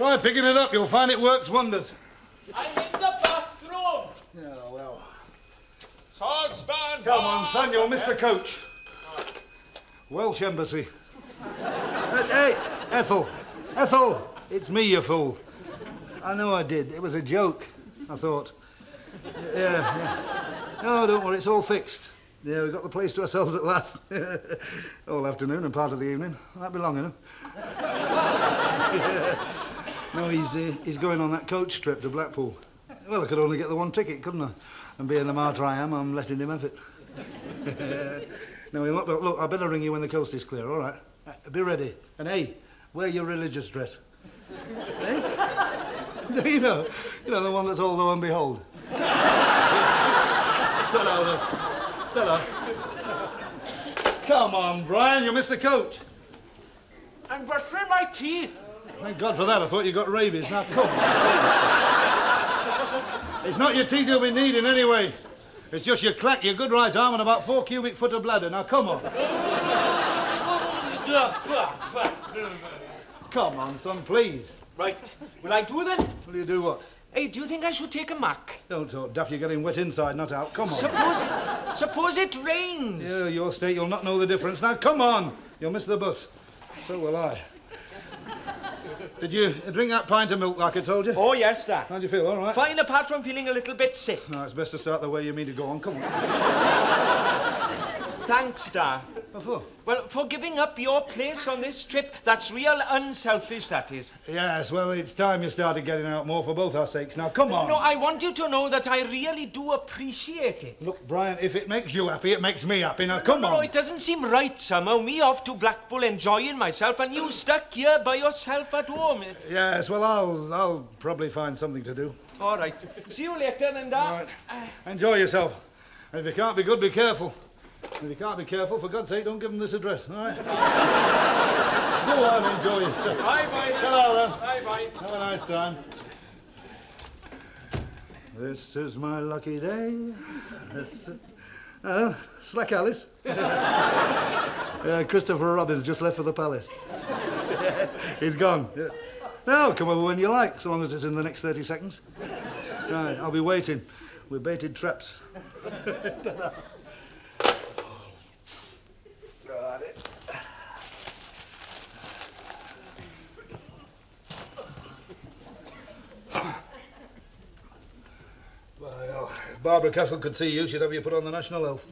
Try picking it up. You'll find it works wonders. I'm in the bathroom. Yeah, well. Saucepan. Come on, son, you'll miss the coach. Welsh embassy. Hey, Ethel. Ethel, it's me, you fool. I know I did. It was a joke, I thought. Yeah. No, don't worry, it's all fixed. Yeah, we've got the place to ourselves at last. All afternoon and part of the evening. That'll be long enough. No, he's going on that coach trip to Blackpool. Well, I could only get the one ticket, couldn't I? And being the martyr I am, I'm letting him have it. No, look, I better ring you when the coast is clear, all right? Be ready. And, hey, wear your religious dress. Hey? You know, the one that's all lo and behold. Ta-da. Come on, Brian, you missed the coach. I'm brushing my teeth. Thank God for that. I thought you got rabies. Now, come on. It's not your teeth you'll be needing anyway. It's just your clack, your good right arm, and about 4 cubic foot of bladder. Now, come on. Come on, son, please. Right. Will I do then? Will you do what? Hey, do you think I should take a mac? Don't talk, Duff. You're getting wet inside, not out. Come on. Suppose it rains. Yeah, your state, you'll not know the difference. Now, come on. You'll miss the bus. So will I. Did you drink that pint of milk like I told you? Oh, yes, sir. How'd you feel, all right? Fine, apart from feeling a little bit sick. No, it's best to start the way you mean to go on. Come on. Thanks, sir. What for? Well, for giving up your place on this trip. That's real unselfish, that is. Yes, well, it's time you started getting out more for both our sakes. Now, come on. No, I want you to know that I really do appreciate it. Look, Brian, if it makes you happy, it makes me happy. Now, come on. No, it doesn't seem right somehow. Me off to Blackpool enjoying myself and you stuck here by yourself at home. Yes, well, I'll probably find something to do. All right. See you later, then, Dad. All right. Enjoy yourself. And if you can't be good, be careful. If you can't be careful, for God's sake, don't give them this address, all right? Go on, enjoy yourself. Bye-bye, then. Hello, then. Bye-bye. Have a nice time. This is my lucky day. Slack Alice. Christopher Robbins just left for the palace. He's gone. Yeah. No, come over when you like, so long as it's in the next 30 seconds. Right, I'll be waiting with baited traps. Got it. Well, if Barbara Castle could see you, she'd have you put on the national health.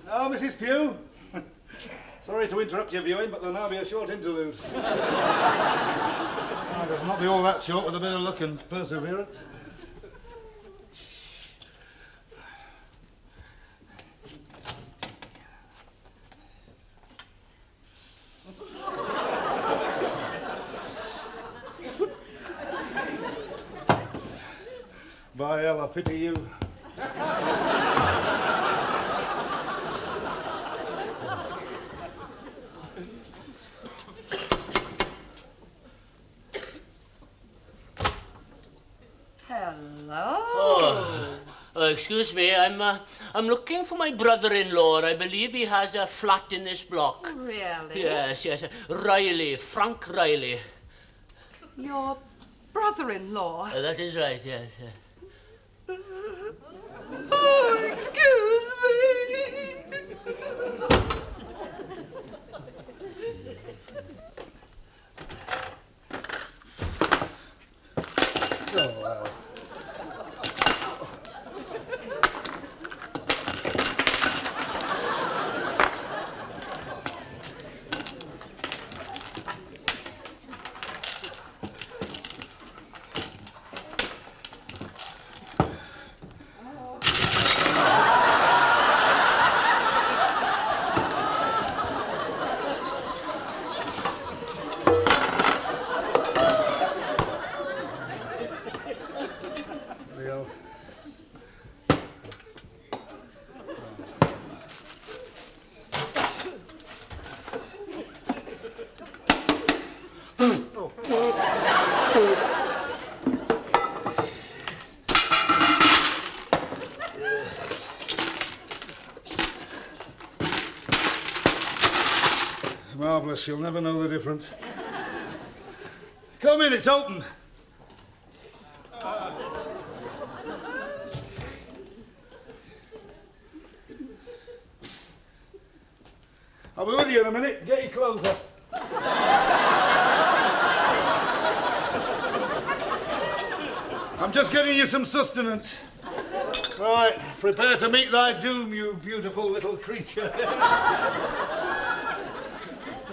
Now, Mrs. Pugh. Sorry to interrupt your viewing, but there'll now be a short interlude. It'll not be all that short with a bit of luck and perseverance. By hell, I pity you. Hello. Oh, excuse me. I'm looking for my brother-in-law. I believe he has a flat in this block. Really? Yes. Riley, Frank Riley. Your brother-in-law? That is right, yes. Oh, excuse me. Welsh. You'll never know the difference. Come in, it's open. I'll be with you in a minute. Get your clothes up. I'm just getting you some sustenance. Right, prepare to meet thy doom, you beautiful little creature.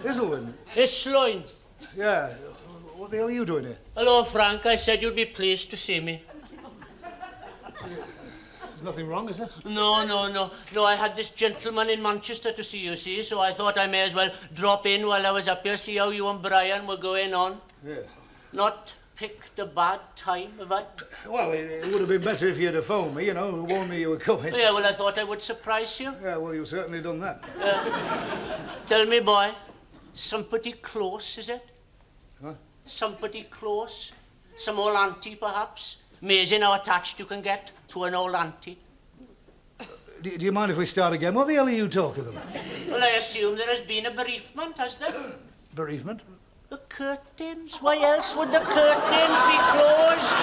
Islwyn? Islwyn. Yeah. What the hell are you doing here? Hello, Frank. I said you'd be pleased to see me. There's nothing wrong, is there? No. No, I had this gentleman in Manchester to see, you see, so I thought I may as well drop in while I was up here, see how you and Brian were going on. Yeah. Not picked a bad time, have I? Well, it would have been better if you'd have phoned me, you know, warned me you were coming. Yeah, well, I thought I would surprise you. Yeah, well, you've certainly done that. Tell me, boy, somebody close, is it? Huh? Somebody close? Some old auntie, perhaps? Amazing how attached you can get to an old auntie. Do you mind if we start again? What the hell are you talking about? Well, I assume there has been a bereavement, has there? Bereavement? The curtains? Why else would the curtains be closed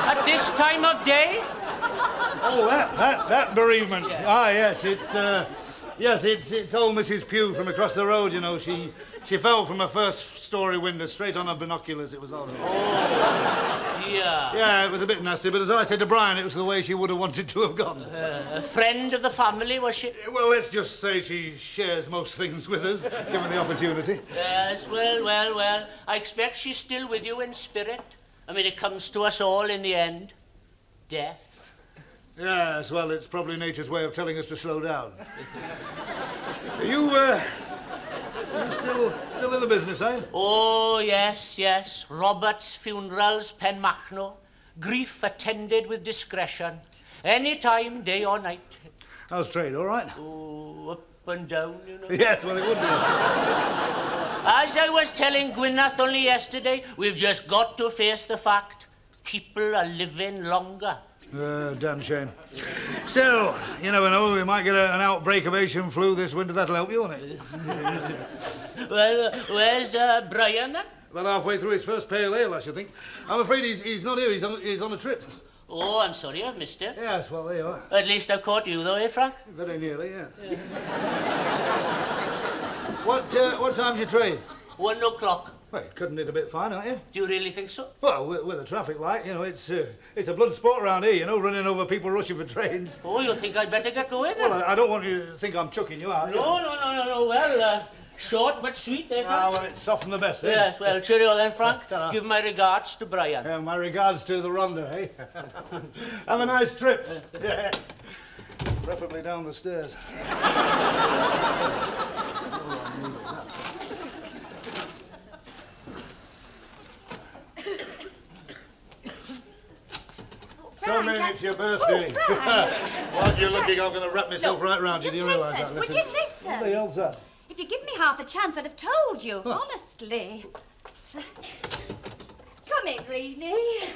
at this time of day? Oh, that bereavement. Yeah. Ah, yes, it's old Mrs. Pugh from across the road, you know. She fell from a first-story window straight on her binoculars. It was horrible. Oh, dear. Yeah, it was a bit nasty, but as I said to Brian, it was the way she would have wanted to have gone. A friend of the family, was she? Well, let's just say she shares most things with us, given the opportunity. Yes, well. I expect she's still with you in spirit. I mean, it comes to us all in the end. Death. Yes, well, it's probably nature's way of telling us to slow down. Are you still in the business, eh? Oh, yes. Roberts Funerals, Penmachno. Grief attended with discretion. Any time, day or night. How's trade, all right? Oh, up and down, you know. Yes, well, it would be. As I was telling Gwyneth only yesterday, we've just got to face the fact people are living longer. Damn shame. Still, you never know, we might get an outbreak of Asian flu this winter. That'll help you, won't it? Well, where's Brian, then? Well, halfway through his first pale ale, I should think. I'm afraid he's not here. He's on a trip. Oh, I'm sorry, I've missed it. Yes, well, there you are. At least I've caught you, though, eh, Frank? Very nearly, yeah. What time's your train? 1 o'clock. Well, you couldn't hit a bit fine, aren't you? Do you really think so? Well, with a traffic light, you know, it's a blood sport around here, you know, running over people rushing for trains. Oh, you think I'd better get going, then? Well, I don't want you to think I'm chucking you out. No. Well, short but sweet, eh, Frank? Ah, well, it's soft and the best, eh? Yes, well, cheerio then, Frank. Ta-ra. Give my regards to Brian. Yeah, my regards to the Rhonda, eh? Have a nice trip. Yeah. Preferably down the stairs. Come in, it's your birthday. While you're looking, I'm going to wrap myself right round you. Do you realise that? Would you listen? What the hell's that? If you give me half a chance, I'd have told you, honestly. Come in, Renee.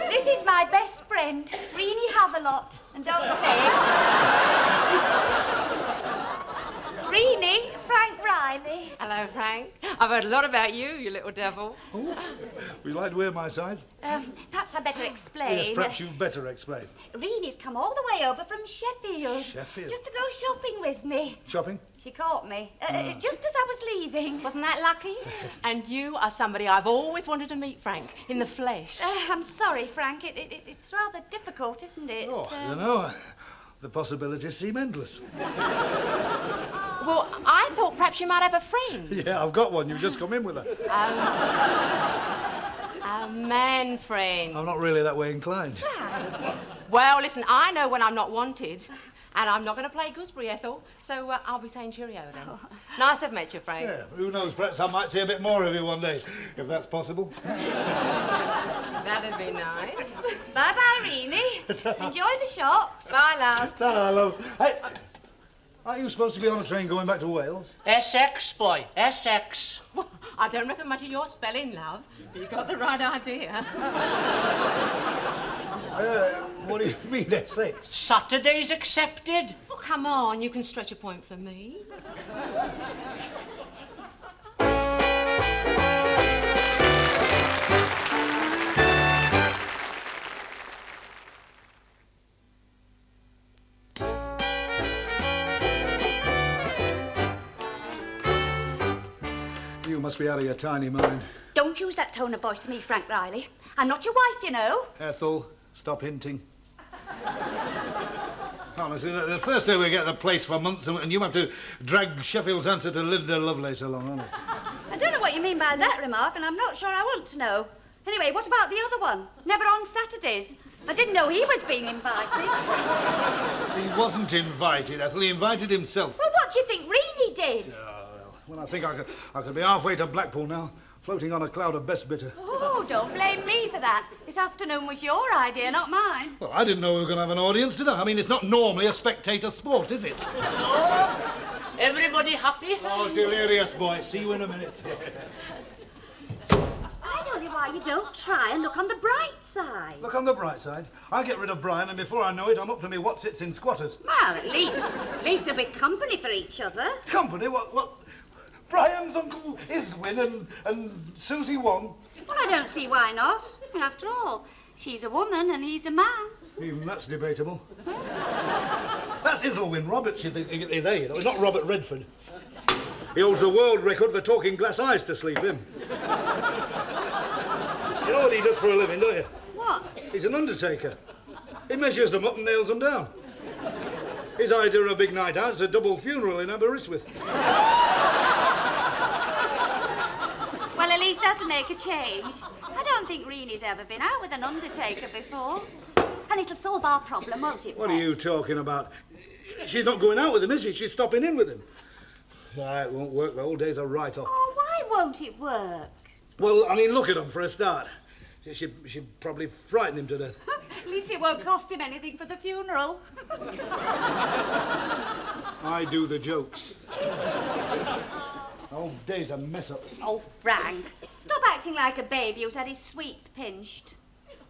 This is my best friend, Renee Havelot, and don't say it. Renee, Frank Riley. Hello, Frank. I've heard a lot about you, you little devil. Would you like to hear my side? Perhaps I'd better explain. Yes, perhaps you'd better explain. Renee's come all the way over from Sheffield. Sheffield? Just to go shopping with me. Shopping? She caught me, just as I was leaving. Wasn't that lucky? And you are somebody I've always wanted to meet, Frank, in the flesh. I'm sorry, Frank. It's rather difficult, isn't it? Oh, I don't know. The possibilities seem endless. Well, I thought perhaps you might have a friend. Yeah, I've got one. You've just come in with her. A man friend. I'm not really that way inclined. Well, listen, I know when I'm not wanted. And I'm not going to play gooseberry, Ethel, so I'll be saying cheerio then. Nice to have met you, Frank. Yeah, who knows, perhaps I might see a bit more of you one day, if that's possible. That'd be nice. Bye-bye, Renee. Enjoy the shops. Bye, love. Ta-ra, love. Hey, aren't you supposed to be on a train going back to Wales? Essex, boy, Essex. I don't reckon much of your spelling, love, but you got the right idea. What do you mean, Essex? Saturdays accepted. Oh, come on, you can stretch a point for me. You must be out of your tiny mind. Don't use that tone of voice to me, Frank Riley. I'm not your wife, you know. Ethel, stop hinting. Honestly, the first day we get the place for months and you have to drag Sheffield's answer to Linda Lovelace along, honest. I don't know what you mean by that remark, and I'm not sure I want to know. Anyway, what about the other one? Never on Saturdays. I didn't know he was being invited. He wasn't invited, Ethel. He invited himself. Well, what do you think Renee did? Well, I think I could be halfway to Blackpool now, floating on a cloud of best bitter. Oh, don't blame me for that. This afternoon was your idea, not mine. Well, I didn't know we were going to have an audience, did I? I mean, it's not normally a spectator sport, is it? Oh, everybody happy? Oh, delirious, boy. See you in a minute. I don't know why you don't try and look on the bright side. Look on the bright side. I get rid of Brian, and before I know it, I'm up to me whatsits in squatters. Well, at least they'll be company for each other. Company? What? Brian's Uncle Islwyn and Susie Wong? Well, I don't see why not. I mean, after all, she's a woman and he's a man. Even that's debatable. That's Islwyn Roberts, you think, there, you know. It's not Robert Redford. He holds the world record for talking glass eyes to sleep, him. You know what he does for a living, don't you? What? He's an undertaker. He measures them up and nails them down. His idea of a big night out's a double funeral in Aberystwyth. Well, at least that'll make a change. I don't think Renee's ever been out with an undertaker before. And it'll solve our problem, won't it? What are you talking about? She's not going out with him, is she? She's stopping in with him. It won't work. The whole day's a write-off. Oh, why won't it work? Well, I mean, look at him for a start. She'd probably frighten him to death. At least it won't cost him anything for the funeral. I do the jokes. The whole day's a mess-up. Oh, Frank, stop acting like a baby who's had his sweets pinched.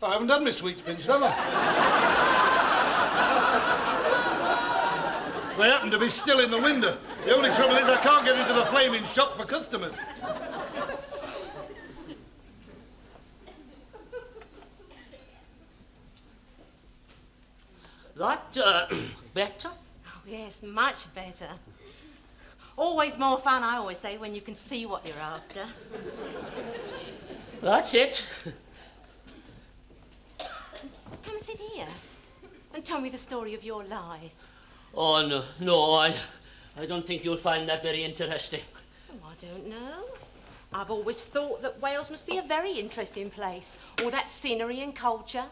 I haven't had my sweets pinched, have I? They happen to be still in the window. The only trouble is I can't get into the flaming shop for customers. That, better? Oh, yes, much better. Always more fun, I always say, when you can see what you're after. That's it. Come sit here and tell me the story of your life. Oh, no, I don't think you'll find that very interesting. Oh, I don't know. I've always thought that Wales must be a very interesting place. All that scenery and culture.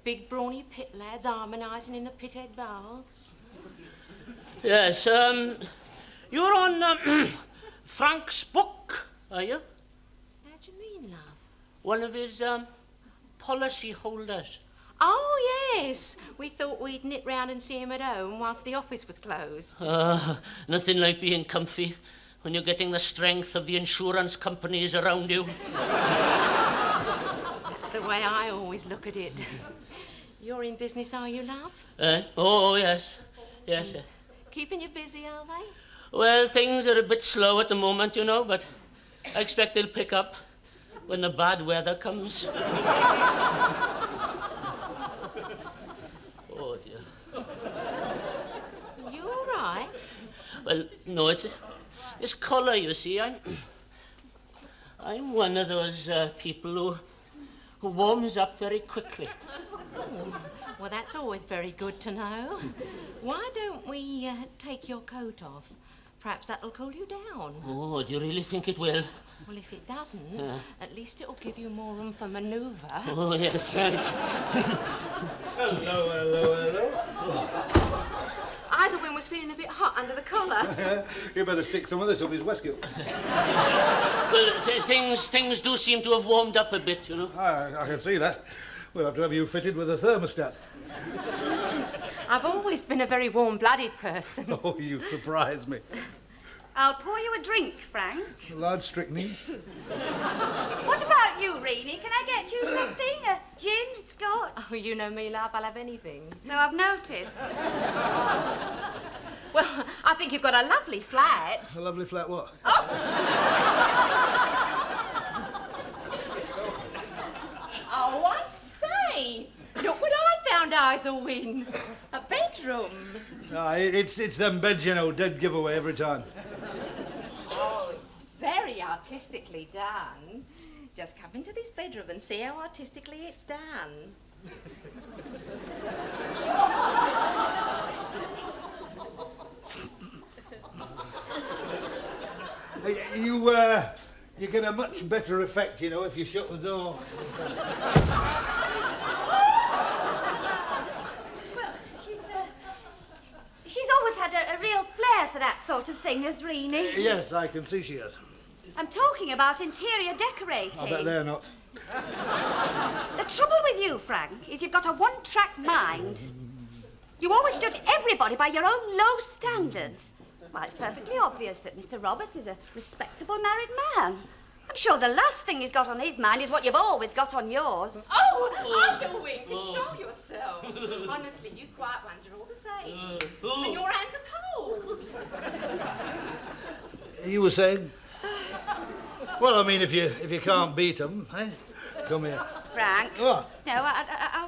Big, brawny pit lads harmonising in the pithead baths. Yes, you're on, Frank's book, are you? How do you mean, love? One of his, policy holders. Oh, yes. We thought we'd nip round and see him at home whilst the office was closed. Nothing like being comfy when you're getting the strength of the insurance companies around you. That's the way I always look at it. You're in business, are you, love? Oh, yes. Yes. Keeping you busy, are they? Well, things are a bit slow at the moment, you know, but I expect they'll pick up when the bad weather comes. Oh, dear. You all right? Well, no, it's this colour, you see. I'm one of those people who warms up very quickly. Well, that's always very good to know. Why don't we take your coat off? Perhaps that'll cool you down. Oh, do you really think it will? Well, if it doesn't, at least it'll give you more room for manoeuvre. Oh, yes, right. Hello. Islwyn was feeling a bit hot under the collar. You better stick some of this up his waistcoat. Well, things do seem to have warmed up a bit, you know. I can see that. We'll have to have you fitted with a thermostat. I've always been a very warm-blooded person. Oh, you surprise me. I'll pour you a drink, Frank. A large strychnine. What about you, Renee? Can I get you something? A gin, scotch? Oh, you know me, love. I'll have anything. So I've noticed. Well, I think you've got a lovely flat. A lovely flat what? Oh, I say. Look what I found, Islwyn. A bedroom. It's them beds, you know, dead giveaway every time. Oh, it's very artistically done. Just come into this bedroom and see how artistically it's done. You get a much better effect, you know, if you shut the door. Well, she's always had a real flair for that sort of thing, has Renee. Yes, I can see she has. I'm talking about interior decorating. I bet they're not. The trouble with you, Frank, is you've got a one-track mind. You always judge everybody by your own low standards. Well, it's perfectly obvious that Mr. Roberts is a respectable married man. I'm sure the last thing he's got on his mind is what you've always got on yours. Oh, Islwyn, control yourself. Honestly, you quiet ones are all the same. And your hands are cold. You were saying? Well, I mean, if you can't beat them, eh? Come here. Frank. What? No,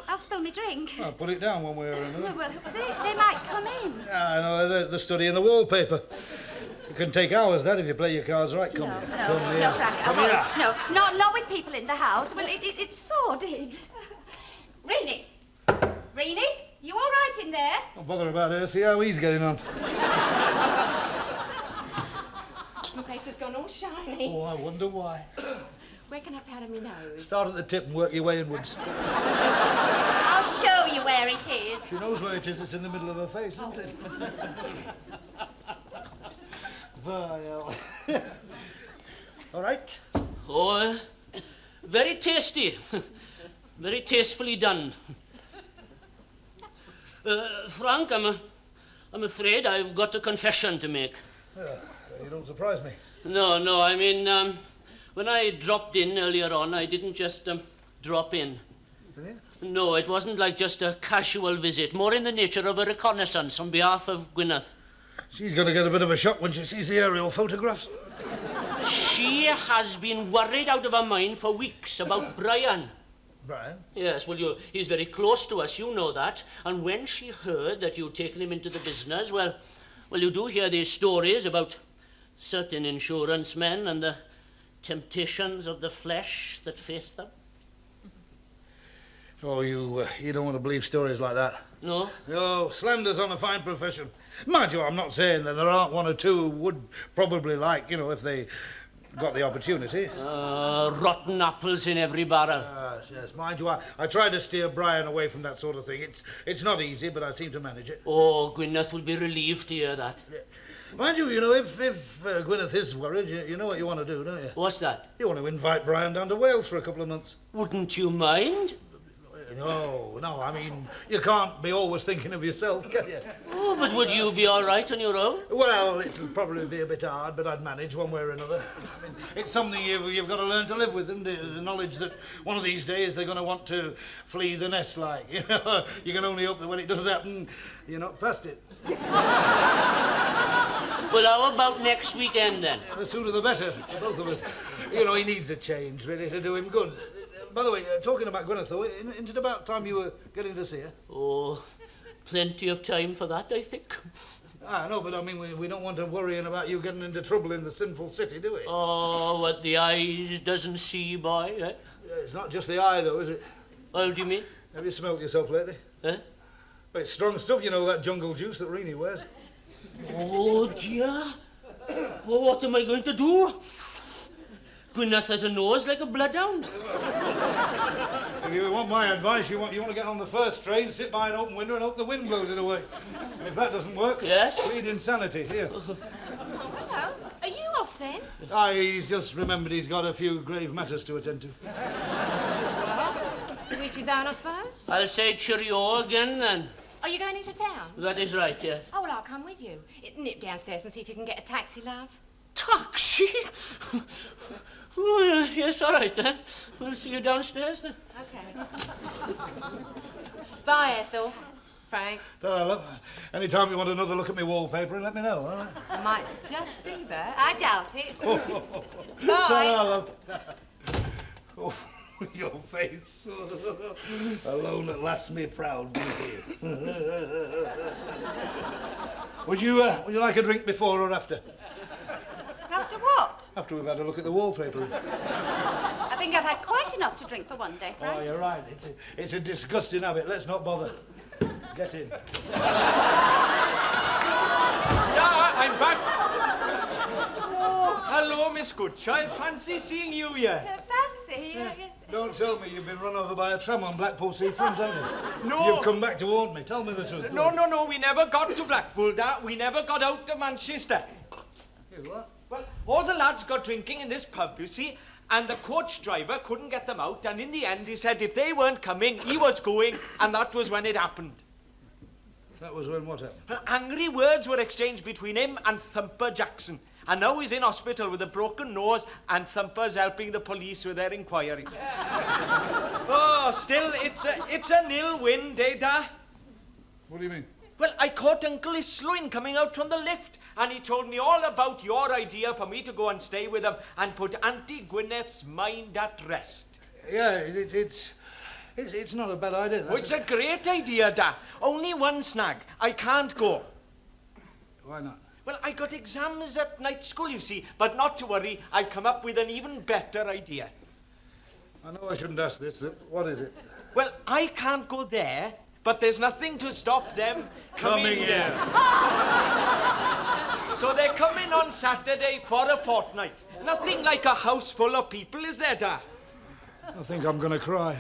I'll spill me drink. I'll put it down one way or another. Well, they might come in. I know, they're studying the wallpaper. It can take hours, that, if you play your cards right. Come here. Come here. No, Frank, Come here. No, not with people in the house. Well, it's sordid. Renee, you all right in there? Don't bother about her. See how he's getting on. My face has gone all shiny. Oh, I wonder why. Where can I powder my nose? Start at the tip and work your way inwards. I'll show you where it is. She knows where it is. It's in the middle of her face, isn't it? Well. All right. Oh, very tasty. Very tastefully done. Frank, I'm afraid I've got a confession to make. You don't surprise me. No, I mean, when I dropped in earlier on, I didn't just drop in. Didn't you? No, it wasn't like just a casual visit, more in the nature of a reconnaissance on behalf of Gwyneth. She's going to get a bit of a shock when she sees the aerial photographs. She has been worried out of her mind for weeks about Brian. Brian? Yes, well, he's very close to us, you know that. And when she heard that you'd taken him into the business, well, you do hear these stories about certain insurance men and the temptations of the flesh that face them. Oh, you don't want to believe stories like that. No? No, slander's on a fine profession. Mind you, I'm not saying that there aren't one or two who would probably like, you know, if they got the opportunity. Rotten apples in every barrel. Yes. Mind you, I try to steer Brian away from that sort of thing. It's not easy, but I seem to manage it. Oh, Gwyneth will be relieved to hear that. Yeah. Mind you, know, if Gwyneth is worried, you know what you want to do, don't you? What's that? You want to invite Brian down to Wales for a couple of months. Wouldn't you mind? No, I mean, you can't be always thinking of yourself, can you? Oh, but would you be all right on your own? Well, it'll probably be a bit hard, but I'd manage one way or another. I mean, it's something you've got to learn to live with, isn't it? The knowledge that one of these days they're going to want to flee the nest, like. You know, you can only hope that when it does happen, you're not past it. Well, how about next weekend, then? The sooner the better for both of us. You know, he needs a change, really, to do him good. By the way, talking about Gwyneth, though, isn't it about time you were getting to see her? Oh, plenty of time for that, I think. No, but I mean, we don't want her worrying about you getting into trouble in the sinful city, do we? Oh, what the eye doesn't see, boy, eh? It's not just the eye, though, is it? What do you mean? Have you smelt yourself lately? Eh? Well, it's strong stuff, you know, that jungle juice that Renee wears. Oh, dear. Well, what am I going to do? Gwyneth has a nose like a bloodhound. If you want my advice, you want to get on the first train, sit by an open window and hope the wind blows it away. And if that doesn't work, yes? Plead insanity. Here. Hello. Are you off then? He's just remembered he's got a few grave matters to attend to. Well, to each his own, I suppose. I'll say cheerio again, then. Are you going into town? That is right, yes. Oh, well, I'll come with you. Nip downstairs and see if you can get a taxi, love. Taxi? Oh, yes, all right, then. We'll see you downstairs, then. OK. Bye, Ethel. Frank. Ta-ra, love. Any time you want another look at my wallpaper, let me know, all right? I might just do that. I doubt it. Bye. Ta-ra, love. Oh, your face. Alone at last, me proud beauty. Would you like a drink before or after? After what? After we've had a look at the wallpaper. I think I've had quite enough to drink for one day, Frank. Oh, you're right. It's a disgusting habit. Let's not bother. Get in. Yeah, I'm back. Oh, hello, Miss Goodchild. Fancy seeing you here. Fancy? Yes. Don't tell me you've been run over by a tram on Blackpool seafront, have you? No. You've come back to haunt me. Tell me the truth. No, we never got to Blackpool, Dad. We never got out to Manchester. You what? Well, all the lads got drinking in this pub, you see, and the coach driver couldn't get them out, and in the end he said if they weren't coming, he was going, and that was when it happened. That was when what happened? Well, angry words were exchanged between him and Thumper Jackson, and now he's in hospital with a broken nose, and Thumper's helping the police with their inquiries. Oh, still, it's a nil win, Dada. What do you mean? Well, I caught Uncle Islwyn coming out from the lift, and he told me all about your idea for me to go and stay with him and put Auntie Gwyneth's mind at rest. Yeah, it's not a bad idea. Oh, it's a great idea, Dad. Only one snag. I can't go. Why not? Well, I got exams at night school, you see, but not to worry. I've come up with an even better idea. I know I shouldn't ask this. What is it? Well, I can't go there, but there's nothing to stop them coming here. So they're coming on Saturday for a fortnight. Nothing like a house full of people, is there, Dad? I think I'm going to cry.